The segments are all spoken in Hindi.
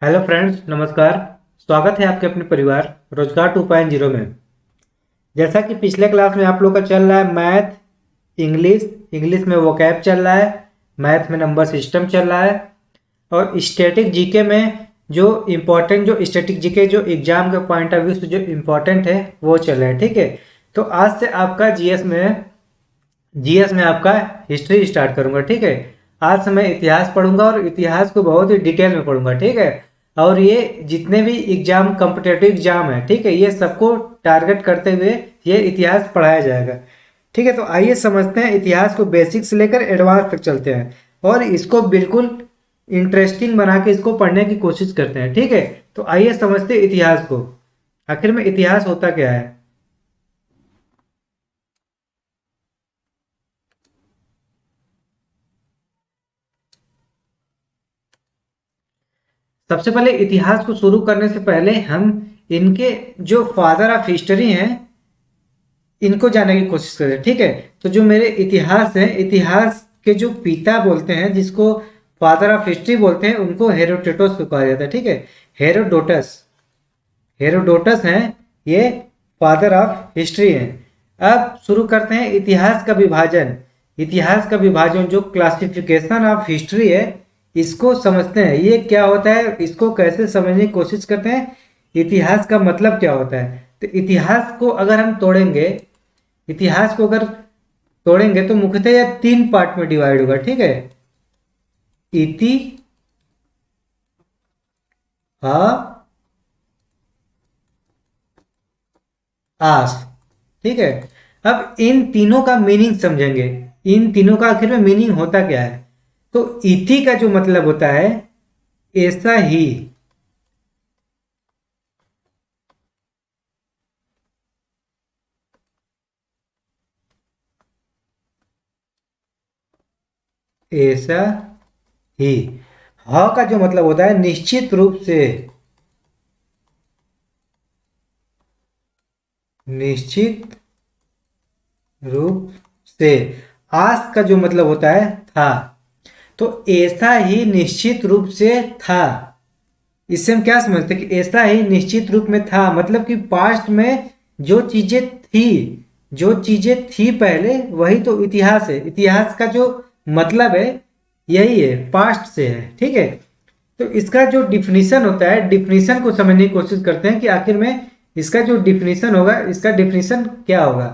हेलो फ्रेंड्स, नमस्कार। स्वागत है आपके अपने परिवार रोजगार 2.0 में। जैसा कि पिछले क्लास में आप लोग का चल रहा है मैथ, इंग्लिश में वोकैब चल रहा है, मैथ में नंबर सिस्टम चल रहा है और स्टैटिक जीके में जो इम्पोर्टेंट जो स्टैटिक जीके जो एग्जाम के पॉइंट ऑफ व्यू से जो इम्पोर्टेंट है वो चल रहा है। ठीक है, तो आज से आपका जीएस में आपका हिस्ट्री स्टार्ट करूंगा। ठीक है, आज से मैं इतिहास पढ़ूंगा और इतिहास को बहुत ही डिटेल में पढ़ूंगा। ठीक है, और ये जितने भी एग्जाम कॉम्पिटेटिव एग्जाम है, ठीक है, ये सबको टारगेट करते हुए ये इतिहास पढ़ाया जाएगा। ठीक है, तो आइए समझते हैं इतिहास को, बेसिक से लेकर एडवांस तक चलते हैं और इसको बिल्कुल इंटरेस्टिंग बना के इसको पढ़ने की कोशिश करते हैं। ठीक है, तो आइए समझते हैं इतिहास को। आखिर में इतिहास होता क्या है। सबसे पहले इतिहास को शुरू करने से पहले हम इनके जो फादर ऑफ हिस्ट्री हैं इनको जानने की कोशिश करें। ठीक है, तो जो मेरे इतिहास है, इतिहास के जो पिता बोलते हैं, जिसको फादर ऑफ हिस्ट्री बोलते हैं, उनको हेरोडोटस को कहा जाता है। ठीक है, हेरोडोटस हेरोडोटस हैं, ये फादर ऑफ हिस्ट्री हैं। अब शुरू करते हैं इतिहास का विभाजन। इतिहास का विभाजन जो क्लासिफिकेशन ऑफ हिस्ट्री है, इसको समझते हैं। ये क्या होता है, इसको कैसे समझने की कोशिश करते हैं, इतिहास का मतलब क्या होता है। तो इतिहास को अगर हम तोड़ेंगे, इतिहास को अगर तोड़ेंगे तो मुख्यतः यह 3 पार्ट में डिवाइड होगा। ठीक है, इति हा आस। ठीक है, अब इन तीनों का मीनिंग समझेंगे, इन तीनों का आखिर में मीनिंग होता क्या है। तो इति का जो मतलब होता है ऐसा ही, ऐसा ही। ह का जो मतलब होता है निश्चित रूप से, निश्चित रूप से। आस का जो मतलब होता है था। तो ऐसा ही निश्चित रूप से था, इससे हम क्या समझते हैं कि ऐसा ही निश्चित रूप में था, मतलब कि पास्ट में जो चीजें थी, जो चीजें थी पहले, वही तो इतिहास है। इतिहास का जो मतलब है यही है, पास्ट से है। ठीक है, तो इसका जो डिफिनीशन होता है, डिफिनीशन को समझने की कोशिश करते हैं कि आखिर में इसका जो डिफिनीशन होगा, इसका डिफिनीशन क्या होगा।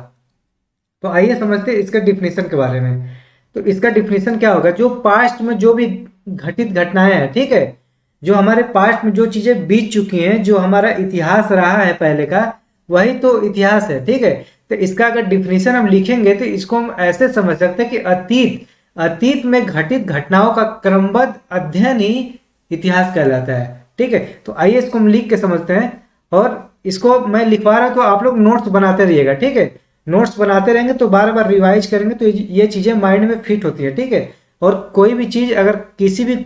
तो आइए समझते हैं इसके डिफिनीशन के बारे में। तो इसका डिफिनीशन क्या होगा, जो पास्ट में जो भी घटित घटनाएं हैं, ठीक है, जो हमारे पास्ट में जो चीजें बीत चुकी हैं, जो हमारा इतिहास रहा है पहले का, वही तो इतिहास है। ठीक है, तो इसका अगर डिफिनीशन हम लिखेंगे तो इसको हम ऐसे समझ सकते हैं कि अतीत में घटित घटनाओं का क्रमबद्ध अध्ययन ही इतिहास कहलाता है। ठीक है, तो आइए इसको हम लिख के समझते हैं और इसको मैं लिखवा रहा हूं तो आप लोग नोट्स बनाते रहिएगा। ठीक है, नोट्स बनाते रहेंगे तो बार बार रिवाइज करेंगे तो ये चीजें माइंड में फिट होती है। ठीक है, और कोई भी चीज अगर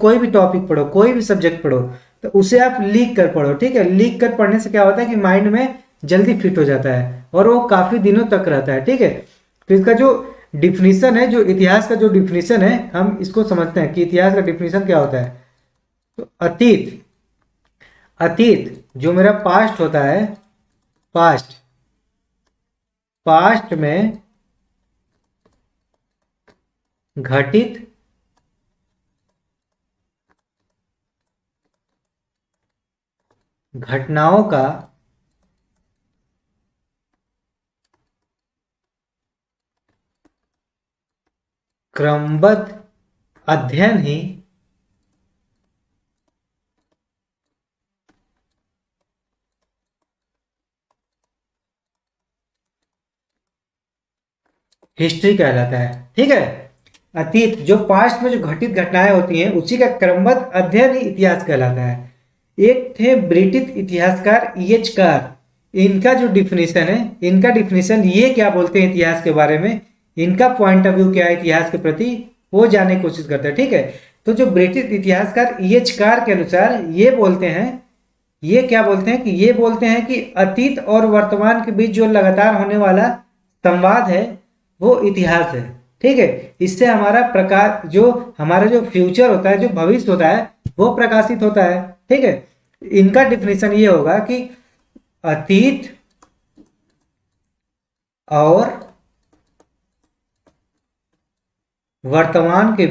कोई भी टॉपिक पढ़ो, कोई भी सब्जेक्ट पढ़ो, तो उसे आप लिख कर पढ़ो। ठीक है, लिख कर पढ़ने से क्या होता है कि माइंड में जल्दी फिट हो जाता है और वो काफी दिनों तक रहता है। ठीक है, तो इसका जो डिफिनीशन है, जो इतिहास का जो डिफिनीशन है, हम इसको समझते हैं कि इतिहास का डिफिनीशन क्या होता है। तो अतीत, अतीत जो मेरा पास्ट होता है, पास्ट, पास्ट में घटित घटनाओं का क्रमबद्ध अध्ययन ही हिस्ट्री कहलाता है। ठीक है, अतीत जो पास्ट में जो घटित घटनाएं होती हैं उसी का क्रमबद्ध अध्ययन ही इतिहास कहलाता है। एक थे ब्रिटिश इतिहासकार EH कार, इनका जो डिफिनीशन है, इनका डिफिनीशन ये क्या बोलते हैं इतिहास के बारे में, इनका पॉइंट ऑफ व्यू क्या है इतिहास के प्रति, वो जानने की कोशिश करते हैं। ठीक है, तो जो ब्रिटिश इतिहासकार EH कार के अनुसार ये बोलते हैं, ये क्या बोलते हैं कि ये बोलते हैं कि अतीत और वर्तमान के बीच जो लगातार होने वाला संवाद है वो इतिहास है। ठीक है, इससे हमारा प्रकाश, जो हमारा जो फ्यूचर होता है, जो भविष्य होता है, वो प्रकाशित होता है। ठीक है, इनका डिफिनेशन ये होगा कि अतीत और वर्तमान के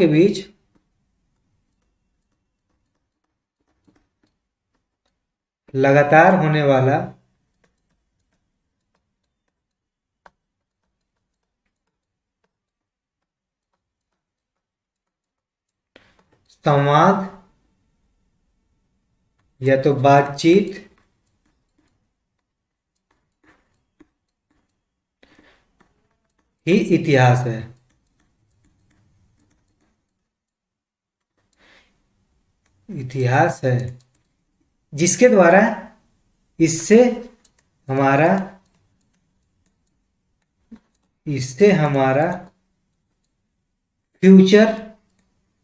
बीच लगातार होने वाला संवाद या तो बातचीत ही इतिहास है। इतिहास है जिसके द्वारा इससे हमारा फ्यूचर,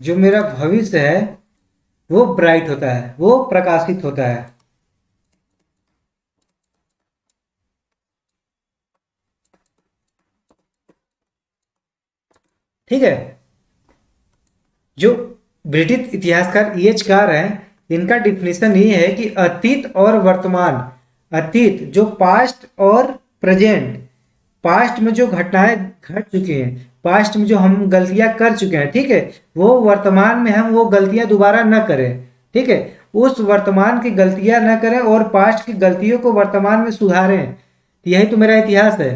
जो मेरा भविष्य है, वो ब्राइट होता है, वो प्रकाशित होता है। ठीक है। जो ब्रिटिश इतिहासकार E.H. कार हैं, इनका डिफिनेशन ये है कि अतीत और वर्तमान, अतीत जो पास्ट और प्रेजेंट, पास्ट में जो घटनाएं घट चुकी हैं, पास्ट में जो हम गलतियां कर चुके हैं, ठीक है, वो वर्तमान में हम वो गलतियां दोबारा न करें। ठीक है, उस वर्तमान की गलतियां न करें और पास्ट की गलतियों को वर्तमान में सुधारें। यही तो मेरा इतिहास है।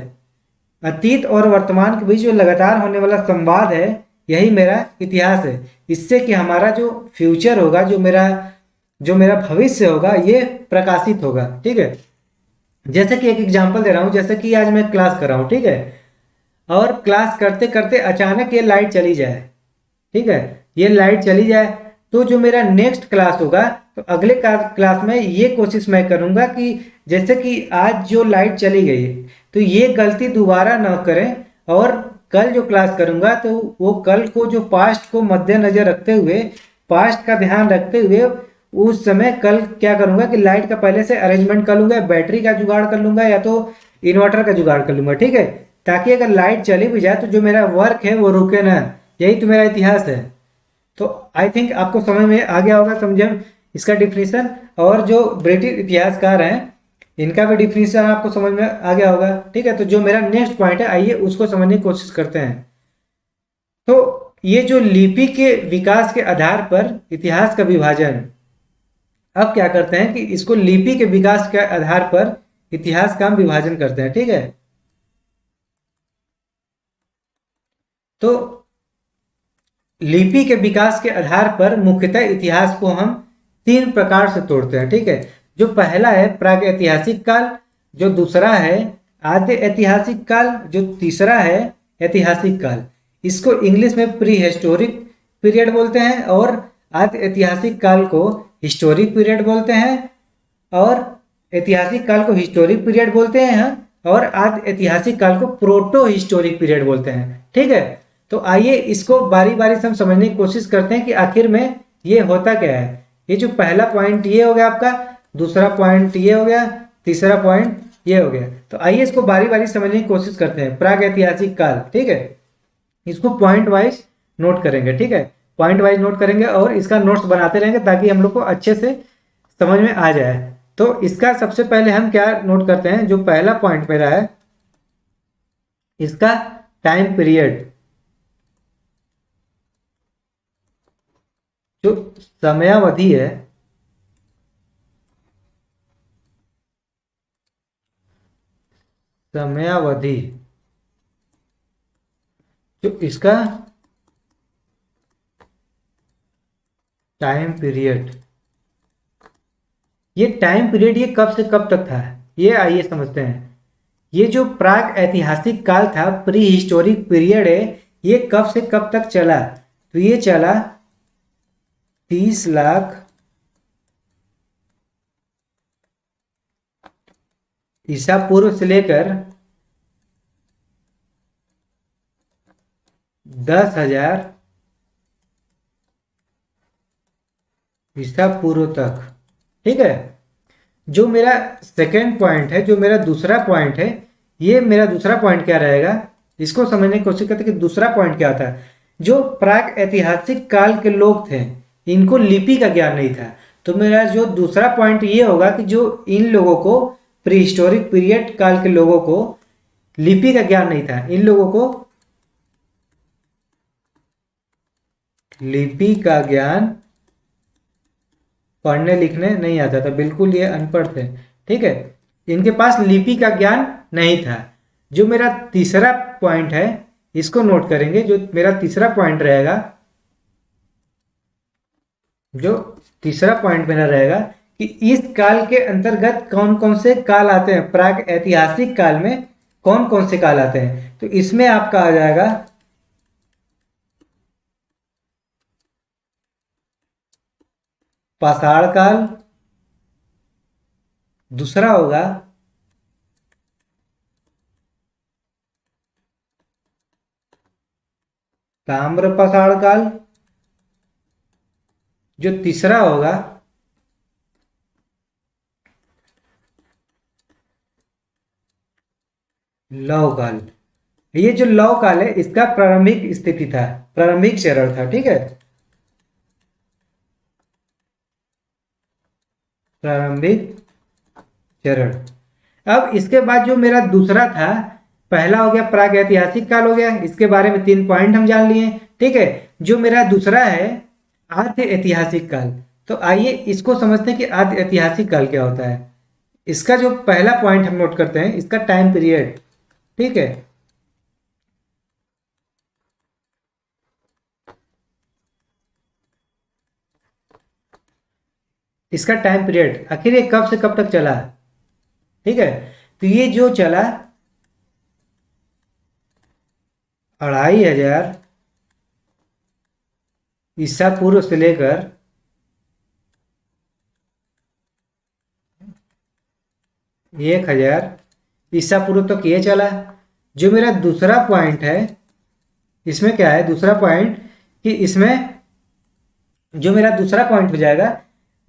अतीत और वर्तमान के बीच जो लगातार होने वाला संवाद है, यही मेरा इतिहास है। इससे कि हमारा जो फ्यूचर होगा, जो मेरा भविष्य होगा, ये प्रकाशित होगा। ठीक है। जैसे कि एक एग्जांपल दे रहा हूँ, जैसे कि आज मैं क्लास कर रहा हूँ, ठीक है, और क्लास करते करते अचानक ये लाइट चली जाए, ठीक है, ये लाइट चली जाए, तो जो मेरा नेक्स्ट क्लास होगा, तो अगले क्लास में ये कोशिश मैं करूंगा कि जैसे कि आज जो लाइट चली गई है, तो ये गलती दोबारा ना करें, और कल जो क्लास करूंगा तो वो कल को जो पास्ट को मद्देनजर रखते हुए, पास्ट का ध्यान रखते हुए, उस समय कल क्या करूंगा कि लाइट का पहले से अरेंजमेंट कर लूंगा, बैटरी का जुगाड़ कर लूंगा या तो इन्वर्टर का जुगाड़ कर लूंगा। ठीक है, ताकि अगर लाइट चली भी जाए तो जो मेरा वर्क है वो रुके ना। यही तो मेरा इतिहास है। तो आई थिंक आपको समझ में आ गया होगा, समझे इसका डिफिनीशन। और जो ब्रिटिश इतिहासकार हैं, इनका भी डिफिनीशन आपको समझ में आ गया होगा। ठीक है, तो जो मेरा नेक्स्ट पॉइंट है, आइए उसको समझने की कोशिश करते हैं। तो ये जो लिपि के विकास के आधार पर इतिहास का विभाजन, अब क्या करते हैं कि इसको लिपि के विकास के आधार पर इतिहास का हम विभाजन करते हैं। ठीक है, तो लिपि के विकास के आधार पर मुख्यतः इतिहास को हम 3 प्रकार से तोड़ते हैं। ठीक है, जो पहला है प्रागैतिहासिक काल, जो दूसरा है आद्य ऐतिहासिक काल, जो तीसरा है ऐतिहासिक काल। इसको इंग्लिश में प्री हिस्टोरिक पीरियड बोलते हैं, और आद्य ऐतिहासिक काल को हिस्टोरिक पीरियड बोलते हैं, और ऐतिहासिक काल को हिस्टोरिक पीरियड बोलते हैं, और आद्य ऐतिहासिक काल को प्रोटो हिस्टोरिक पीरियड बोलते हैं। ठीक है, तो आइए इसको बारी बारी से हम समझने की कोशिश करते हैं कि आखिर में ये होता क्या है। ये जो पहला पॉइंट ये हो गया आपका, दूसरा पॉइंट ये हो गया, तीसरा पॉइंट ये हो गया। तो आइए इसको बारी बारी समझने की कोशिश करते हैं। प्राग ऐतिहासिक काल, ठीक है, इसको पॉइंट वाइज नोट करेंगे। ठीक है, पॉइंट वाइज नोट करेंगे और इसका नोट्स बनाते रहेंगे ताकि हम लोग को अच्छे से समझ में आ जाए। तो इसका सबसे पहले हम क्या नोट करते हैं, जो पहला पॉइंट मेरा है, इसका टाइम पीरियड, जो समयावधि है, समयावधि, जो इसका टाइम पीरियड, ये टाइम पीरियड ये कब से कब तक था, ये आइए समझते हैं। ये जो प्राग ऐतिहासिक काल था, प्री हिस्टोरिक पीरियड है, ये कब से कब तक चला, तो ये चला 30 लाख ईसा पूर्व से लेकर 10,000 ईसा पूर्व तक। ठीक है, जो मेरा सेकेंड पॉइंट है, जो मेरा दूसरा पॉइंट है, ये मेरा दूसरा पॉइंट क्या रहेगा, इसको समझने की कोशिश करते कि दूसरा पॉइंट क्या था। जो प्राक ऐतिहासिक काल के लोग थे इनको लिपि का ज्ञान नहीं था। तो मेरा जो दूसरा पॉइंट ये होगा कि जो इन लोगों को प्री हिस्टोरिक पीरियड काल के लोगों को लिपि का ज्ञान नहीं था, इन लोगों को लिपि का ज्ञान पढ़ने लिखने नहीं आता था, बिल्कुल ये अनपढ़ थे। ठीक है, इनके पास लिपि का ज्ञान नहीं था। जो मेरा तीसरा पॉइंट है इसको नोट करेंगे। जो मेरा तीसरा पॉइंट रहेगा, जो तीसरा पॉइंट मेरा रहेगा कि इस काल के अंतर्गत कौन कौन से काल आते हैं, प्राग ऐतिहासिक काल में कौन कौन से काल आते हैं। तो इसमें आपका आ जाएगा पाषाण काल, दूसरा होगा ताम्र पाषाण काल, जो तीसरा होगा लव काल। ये जो लव काल है इसका प्रारंभिक स्थिति था, प्रारंभिक चरण था। ठीक है, प्रारंभिक चरण। अब इसके बाद जो मेरा दूसरा था, पहला हो गया प्राग ऐतिहासिक काल हो गया, इसके बारे में 3 पॉइंट हम जान लिए। ठीक है, जो मेरा दूसरा है आद्य ऐतिहासिक काल। तो आइए इसको समझते हैं कि आद्य ऐतिहासिक काल क्या होता है। इसका जो पहला पॉइंट हम नोट करते हैं, इसका टाइम पीरियड। ठीक है, इसका टाइम पीरियड आखिर ये कब से कब तक चला। ठीक है, तो ये जो चला 2500 ईसा पूर्व से लेकर 1000 ईसा पूर्व तक ये चला। जो मेरा दूसरा पॉइंट है इसमें क्या है, दूसरा पॉइंट कि इसमें जो मेरा दूसरा पॉइंट हो जाएगा,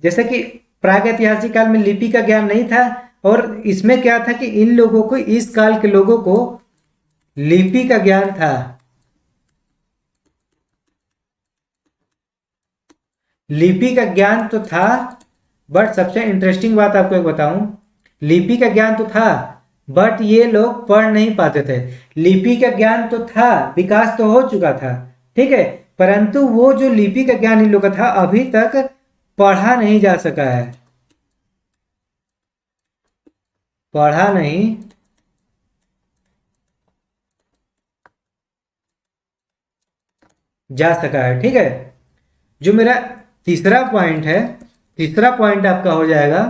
जैसे कि प्राग ऐतिहासिक काल में लिपि का ज्ञान नहीं था, और इसमें क्या था कि इन लोगों को, इस काल के लोगों को लिपि का ज्ञान था। लिपि का ज्ञान तो था, बट सबसे इंटरेस्टिंग बात आपको एक बताऊं, लिपि का ज्ञान तो था बट ये लोग पढ़ नहीं पाते थे। लिपि का ज्ञान तो था, विकास तो हो चुका था। ठीक है, परंतु वो जो लिपि का ज्ञान इन लोग का था अभी तक पढ़ा नहीं जा सका है, पढ़ा नहीं जा सका है। ठीक है, जो मेरा तीसरा पॉइंट है, तीसरा पॉइंट आपका हो जाएगा,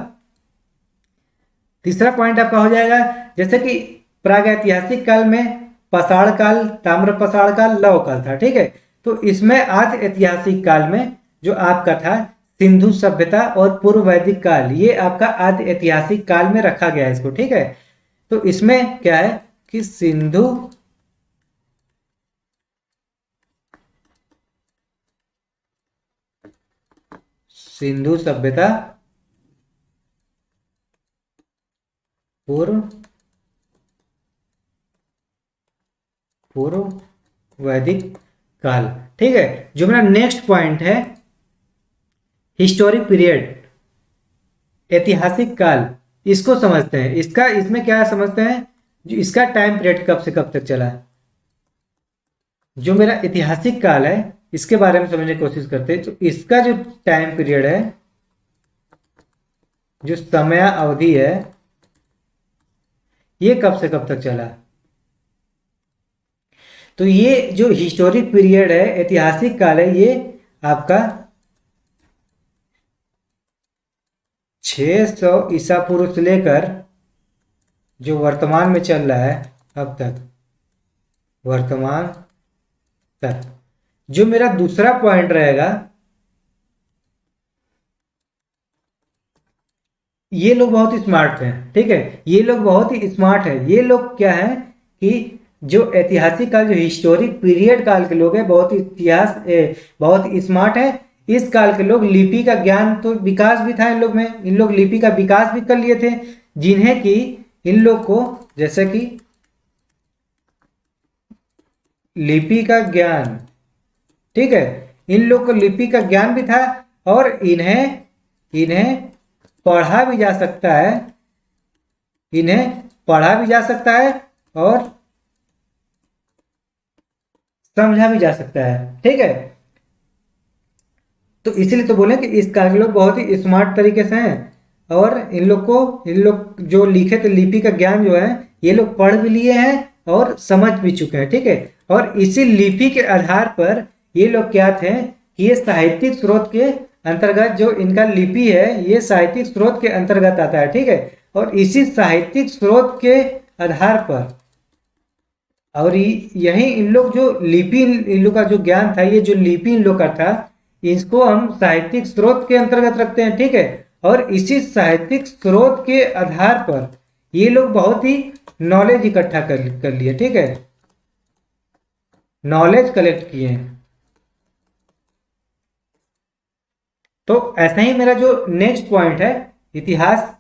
तीसरा पॉइंट आपका हो जाएगा जैसे कि प्राग ऐतिहासिक काल में पाषाण काल, ताम्र पाषाण काल, लव काल था। ठीक है, तो इसमें आद्य ऐतिहासिक काल में जो आपका था सिंधु सभ्यता और पूर्व वैदिक काल, ये आपका आद्य ऐतिहासिक काल में रखा गया है इसको। ठीक है, तो इसमें क्या है कि सिंधु सभ्यता, पूर्व वैदिक काल। ठीक है, जो मेरा नेक्स्ट पॉइंट है हिस्टोरिक पीरियड, ऐतिहासिक काल, इसको समझते हैं। इसका, इसमें क्या समझते हैं, जो इसका टाइम पीरियड कब से कब तक चला। जो मेरा ऐतिहासिक काल है इसके बारे में समझने की कोशिश करते हैं। तो इसका जो टाइम पीरियड है, जो समय अवधि है, ये कब से कब तक चला। तो ये जो हिस्टोरिक पीरियड है, ऐतिहासिक काल है, ये आपका 600 ईसा पूर्व से लेकर जो वर्तमान में चल रहा है अब तक, वर्तमान तक। जो मेरा दूसरा पॉइंट रहेगा, ये लोग बहुत ही स्मार्ट हैं। ठीक है, ये लोग बहुत ही स्मार्ट हैं। ये लोग क्या है कि जो ऐतिहासिक काल, जो हिस्टोरिक पीरियड काल के लोग हैं, बहुत ही बहुत स्मार्ट है। इस काल के लोग लिपि का ज्ञान तो विकास भी था इन लोग में, इन लोग लिपि का विकास भी कर लिए थे, जिन्हें कि इन लोग को जैसे कि लिपि का ज्ञान, ठीक है, इन लोग को लिपि का ज्ञान भी था और इन्हें इन्हें पढ़ा भी जा सकता है, इन्हें पढ़ा भी जा सकता है और समझा भी जा सकता है, ठीक है। तो इसीलिए तो बोले कि इस काल के लोग बहुत ही स्मार्ट तरीके से हैं और इन लोग जो लिखे थे लिपि का ज्ञान जो है ये लोग पढ़ भी लिए हैं और समझ भी चुके हैं, ठीक है। और इसी लिपि के आधार पर ये लोग क्या थे कि ये साहित्यिक स्रोत के अंतर्गत, जो इनका लिपि है ये साहित्यिक स्रोत के अंतर्गत आता है, ठीक है। और इसी साहित्यिक स्रोत के आधार पर और यही इन लोग जो लिपि, इन लोग का जो ज्ञान था, ये जो लिपि इन लोग का था, इसको हम साहित्यिक स्रोत के अंतर्गत रखते हैं, ठीक है। और इसी साहित्यिक स्रोत के आधार पर ये लोग बहुत ही नॉलेज इकट्ठा कर लिए, ठीक है, नॉलेज कलेक्ट किए। तो ऐसा ही मेरा जो नेक्स्ट पॉइंट है, इतिहास,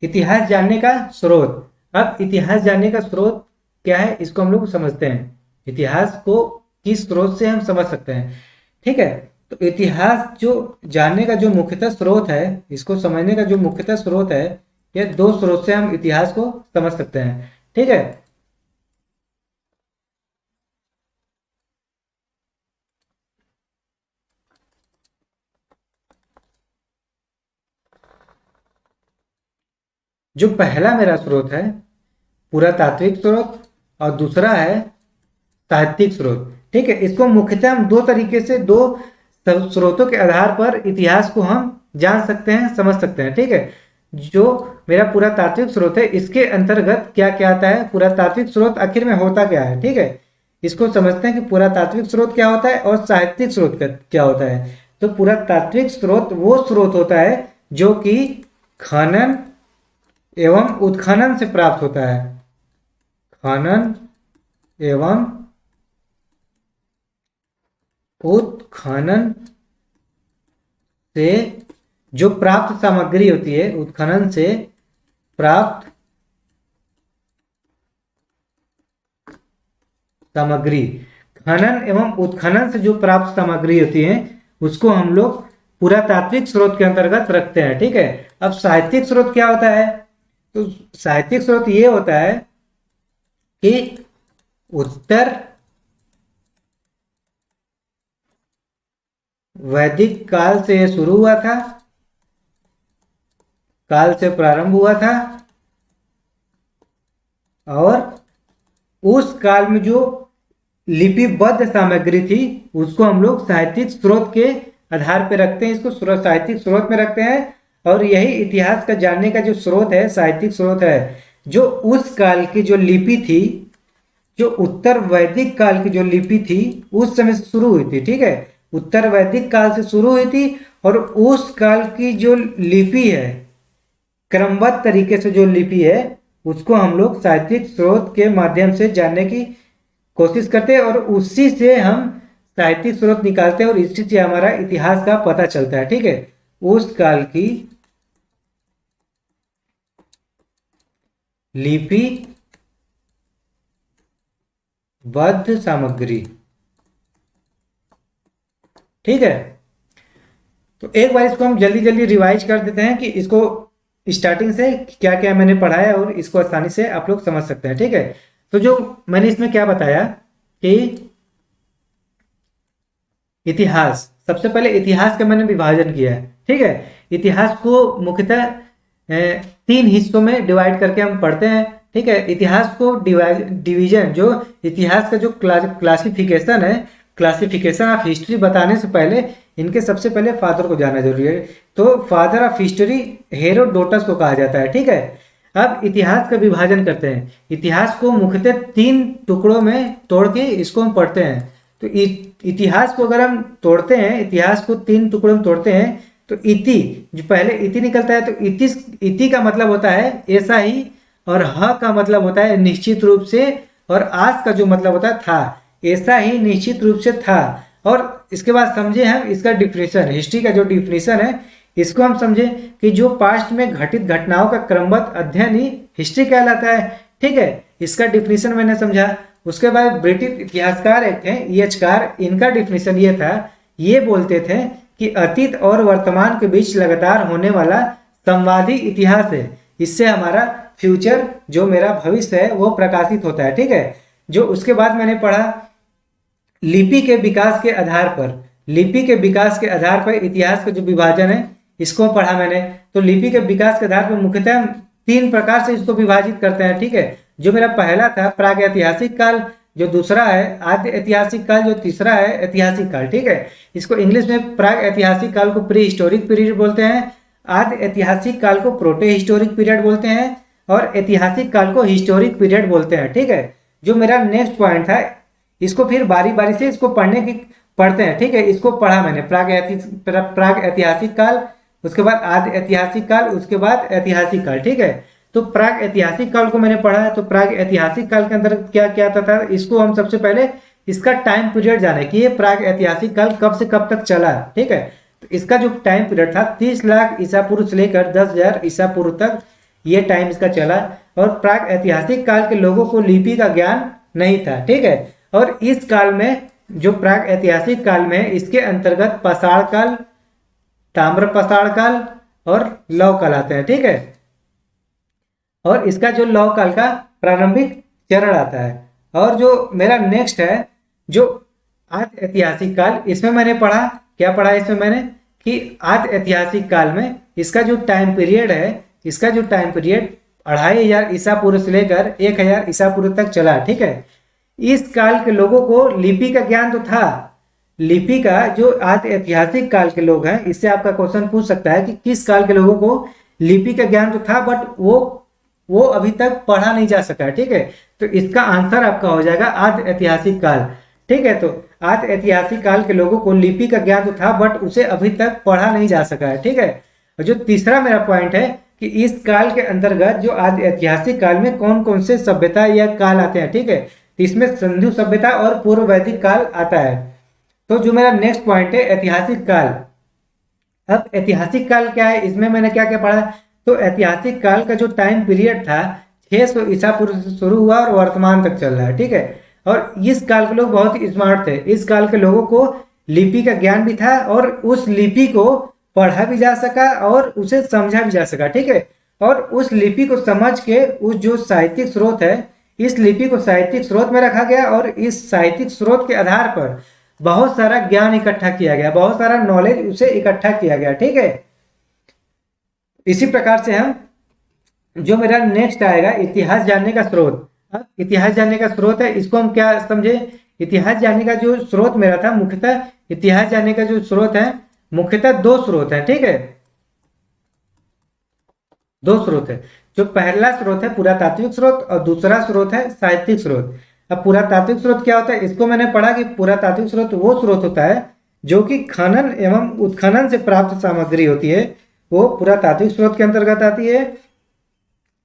इतिहास जानने का स्रोत। अब इतिहास जानने का स्रोत क्या है इसको हम लोग समझते हैं, इतिहास को किस स्रोत से हम समझ सकते हैं, ठीक है। तो इतिहास जो जानने का जो मुख्यतः स्रोत है, इसको समझने का जो मुख्यतः स्रोत है, यह दो स्रोत से हम इतिहास को समझ सकते हैं, ठीक है। जो पहला मेरा स्रोत है पुरातात्विक स्रोत और दूसरा है साहित्यिक स्रोत, ठीक है। इसको मुख्यतः हम दो तरीके से, दो स्रोतों के आधार पर इतिहास को हम जान सकते हैं, समझ सकते हैं, ठीक है। जो मेरा पुरातात्विक स्रोत है इसके अंतर्गत क्या क्या आता है, पुरातात्विक स्रोत आखिर में होता क्या है, ठीक है। इसको समझते हैं कि पुरातात्विक स्रोत क्या होता है और साहित्यिक स्रोत क्या होता है। तो पुरातात्विक स्रोत वो स्रोत होता है जो कि खनन एवं उत्खनन से प्राप्त होता है, खनन एवं उत्खनन से जो प्राप्त सामग्री होती है, उत्खनन से प्राप्त सामग्री, खनन एवं उत्खनन से जो प्राप्त सामग्री होती है उसको हम लोग पुरातात्विक स्रोत के अंतर्गत रखते हैं, ठीक है। अब साहित्यिक स्रोत क्या होता है, तो साहित्यिक स्रोत ये होता है कि उत्तर वैदिक काल से शुरू हुआ था, काल से प्रारंभ हुआ था और उस काल में जो लिपिबद्ध सामग्री थी उसको हम लोग साहित्यिक स्रोत के आधार पे रखते हैं, इसको साहित्यिक स्रोत में रखते हैं। और यही इतिहास का जानने का जो स्रोत है, साहित्यिक स्रोत है, जो उस काल की जो लिपि थी, जो उत्तर वैदिक काल की जो लिपि थी उस समय से शुरू हुई थी, ठीक है। उत्तर वैदिक काल से शुरू हुई थी और उस काल की जो लिपि है, क्रमबद्ध तरीके से जो लिपि है, उसको हम लोग साहित्यिक स्रोत के माध्यम से जानने की कोशिश करते हैं और उसी से हम साहित्यिक स्रोत निकालते हैं और इसी से हमारा इतिहास का पता चलता है, ठीक है। उस काल की लिपि बद्ध सामग्री, ठीक है। तो एक बार इसको हम जल्दी जल्दी रिवाइज कर देते हैं कि इसको स्टार्टिंग से क्या क्या मैंने पढ़ाया और इसको आसानी से आप लोग समझ सकते हैं, ठीक है। तो जो मैंने इसमें क्या बताया कि इतिहास, सबसे पहले इतिहास का मैंने विभाजन किया है, ठीक है। इतिहास को मुख्यतः 3 हिस्सों में डिवाइड करके हम पढ़ते हैं, ठीक है। इतिहास को डिवीजन, जो इतिहास का जो क्लासिफिकेशन है, क्लासिफिकेशन ऑफ हिस्ट्री बताने से पहले इनके सबसे पहले फादर को जानना जरूरी है। तो फादर ऑफ हिस्ट्री हेरोडोटस को कहा जाता है, ठीक है। अब इतिहास का विभाजन करते हैं, इतिहास को मुख्यतः 3 टुकड़ों में तोड़ के इसको हम पढ़ते हैं। तो इतिहास को अगर हम तोड़ते हैं, इतिहास को 3 टुकड़ों में तोड़ते हैं, तो इति, जो पहले इति निकलता है, तो इति का मतलब होता है ऐसा ही, और ह का मतलब होता है निश्चित रूप से, और आस का जो मतलब होता है था, ऐसा ही निश्चित रूप से था। और इसके बाद समझे हम इसका डिफिनेशन, हिस्ट्री का जो डिफिनेशन है इसको हम समझे कि जो पास्ट में घटित घटनाओं का क्रमबद्ध अध्ययन ही हिस्ट्री कहलाता है, ठीक है। इसका डिफिनेशन मैंने समझा। उसके बाद ब्रिटिश इतिहासकार एक थे ईएचकार, इनका डिफिनेशन ये था, ये बोलते थे कि अतीत और वर्तमान के बीच लगातार होने वाला संवादी इतिहास है, इससे हमारा फ्यूचर जो मेरा भविष्य है वो प्रकाशित होता है। ठीक है, जो उसके बाद मैंने पढ़ा लिपि के विकास के आधार पर, लिपि के विकास के आधार पर इतिहास का जो विभाजन है इसको पढ़ा मैंने। तो लिपि के विकास के आधार पर मुख्यतः 3 प्रकार से इसको विभाजित करते हैं। ठीक है, जो मेरा पहला था प्राग ऐतिहासिक काल, जो दूसरा है आद्य ऐतिहासिक काल, जो तीसरा है ऐतिहासिक काल। ठीक है, इसको इंग्लिश में प्राग ऐतिहासिक काल को प्री हिस्टोरिक पीरियड बोलते हैं, आद्य ऐतिहासिक काल को प्रोटे हिस्टोरिक पीरियड बोलते हैं और ऐतिहासिक काल को हिस्टोरिक पीरियड बोलते हैं। ठीक है, जो मेरा नेक्स्ट पॉइंट था इसको फिर बारी बारी से इसको पढ़ते हैं। ठीक है, इसको पढ़ा मैंने प्राग ऐतिहासिक काल, उसके बाद आद्य ऐतिहासिक काल, उसके बाद ऐतिहासिक काल। ठीक है, तो प्राग ऐतिहासिक काल को मैंने पढ़ा है। तो प्राग ऐतिहासिक काल के अंदर क्या क्या था, इसको हम सबसे पहले इसका टाइम पीरियड जाने कि ये प्राग ऐतिहासिक काल कब से कब तक चला। ठीक है, तो इसका जो टाइम पीरियड था 30 लाख ईसा पूर्व से लेकर 10,000 ईसा पूर्व तक ये टाइम इसका चला। और प्राग ऐतिहासिक काल के लोगों को लिपि का ज्ञान नहीं था। ठीक है, और इस काल में जो प्राग ऐतिहासिक काल में इसके अंतर्गत पाषाण काल, ताम्र पाषाण काल और लौह काल आते हैं। ठीक है, और इसका जो लौह काल का प्रारंभिक चरण आता है। और जो मेरा नेक्स्ट है जो आद्य ऐतिहासिक काल, इसमें मैंने पढ़ा, क्या पढ़ा इसमें मैंने कि आद्य ऐतिहासिक काल में इसका जो टाइम पीरियड है, इसका जो टाइम पीरियड 2500 ईसा पूर्व से लेकर 1000 ईसा पूर्व तक चला। ठीक है, इस काल के लोगों को लिपि का ज्ञान तो था, लिपि का जो आद्य ऐतिहासिक काल के लोग हैं, इससे आपका क्वेश्चन पूछ सकता है कि किस काल के लोगों को लिपि का ज्ञान तो था बट वो अभी तक पढ़ा नहीं जा सका। ठीक है, तो इसका आंसर आपका हो जाएगा आद्य ऐतिहासिक काल। ठीक है, तो आद्य ऐतिहासिक काल के लोगों को लिपि का ज्ञान तो था बट उसे अभी तक पढ़ा नहीं जा सका है। ठीक है, और जो तीसरा मेरा पॉइंट है कि इस काल के अंतर्गत जो आद्य ऐतिहासिक काल में कौन कौन से सभ्यता या काल आते हैं। ठीक है, तो इसमें सिंधु सभ्यता और पूर्व वैदिक काल आता है। तो जो मेरा नेक्स्ट पॉइंट है ऐतिहासिक काल। अब ऐतिहासिक काल क्या है, इसमें मैंने क्या क्या पढ़ा, तो ऐतिहासिक काल का जो टाइम पीरियड था 600 ईसा पूर्व से शुरू हुआ और वर्तमान तक चल रहा है। ठीक है, और इस काल के लोग बहुत ही स्मार्ट थे, इस काल के लोगों को लिपि का ज्ञान भी था और उस लिपि को पढ़ा भी जा सका और उसे समझा भी जा सका। ठीक है, और उस लिपि को समझ के उस जो साहित्यिक स्रोत है, इस लिपि को साहित्यिक स्रोत में रखा गया और इस साहित्यिक स्रोत के आधार पर बहुत सारा ज्ञान इकट्ठा किया गया, बहुत सारा नॉलेज उसे इकट्ठा किया गया। ठीक है, इसी प्रकार से हम जो मेरा नेक्स्ट आएगा इतिहास जानने का स्रोत। अब इतिहास जानने का स्रोत है, इसको हम क्या समझे, इतिहास जानने का जो स्रोत मेरा था मुख्यतः, इतिहास जानने का जो स्रोत है मुख्यतः 2 स्रोत है। ठीक है, 2 स्रोत है। जो पहला स्रोत है पुरातात्विक स्रोत और दूसरा स्रोत है साहित्यिक स्रोत। अब पुरातात्विक स्रोत क्या होता है, इसको मैंने पढ़ा कि पुरातात्विक स्रोत वो स्रोत होता है जो कि खनन एवं उत्खनन से प्राप्त सामग्री होती है, वो पुरातात्विक स्रोत के अंतर्गत आती है।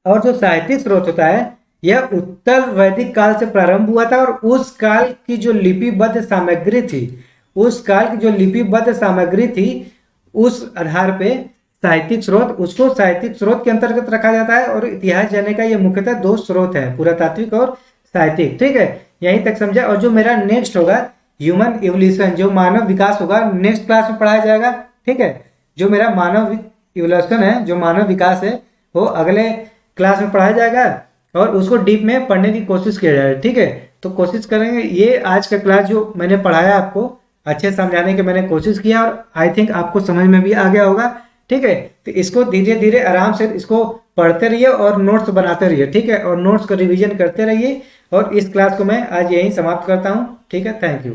और जो साहित्यिक स्रोत होता है यह उत्तर वैदिक काल से प्रारंभ हुआ था और उस काल की जो लिपिबद्ध सामग्री थी, उस काल की जो लिपिबद्ध सामग्री थी उस आधार पे साहित्यिक स्रोत, उसको साहित्यिक स्रोत के अंतर्गत रखा जाता है। और इतिहास जानने का ये मुख्यतः 2 स्रोत है, पुरातात्विक और साहित्यिक। ठीक है, यहीं तक समझा। और जो मेरा नेक्स्ट होगा ह्यूमन इवोल्यूशन, जो मानव विकास होगा, नेक्स्ट क्लास में पढ़ाया जाएगा। ठीक है, जो मेरा मानव इवोल्यूशन है, जो मानव विकास है, वो अगले क्लास में पढ़ाया जाएगा और उसको डीप में पढ़ने की कोशिश किया जाएगा। ठीक है, तो कोशिश करेंगे। ये आज का क्लास जो मैंने पढ़ाया आपको अच्छे समझाने की मैंने कोशिश किया और आई थिंक आपको समझ में भी आ गया होगा। ठीक है, तो इसको धीरे धीरे आराम से इसको पढ़ते रहिए और नोट्स बनाते रहिए। ठीक है, और नोट्स का रिवीजन करते रहिए। और इस क्लास को मैं आज यहीं समाप्त करता हूँ। ठीक है, थैंक यू।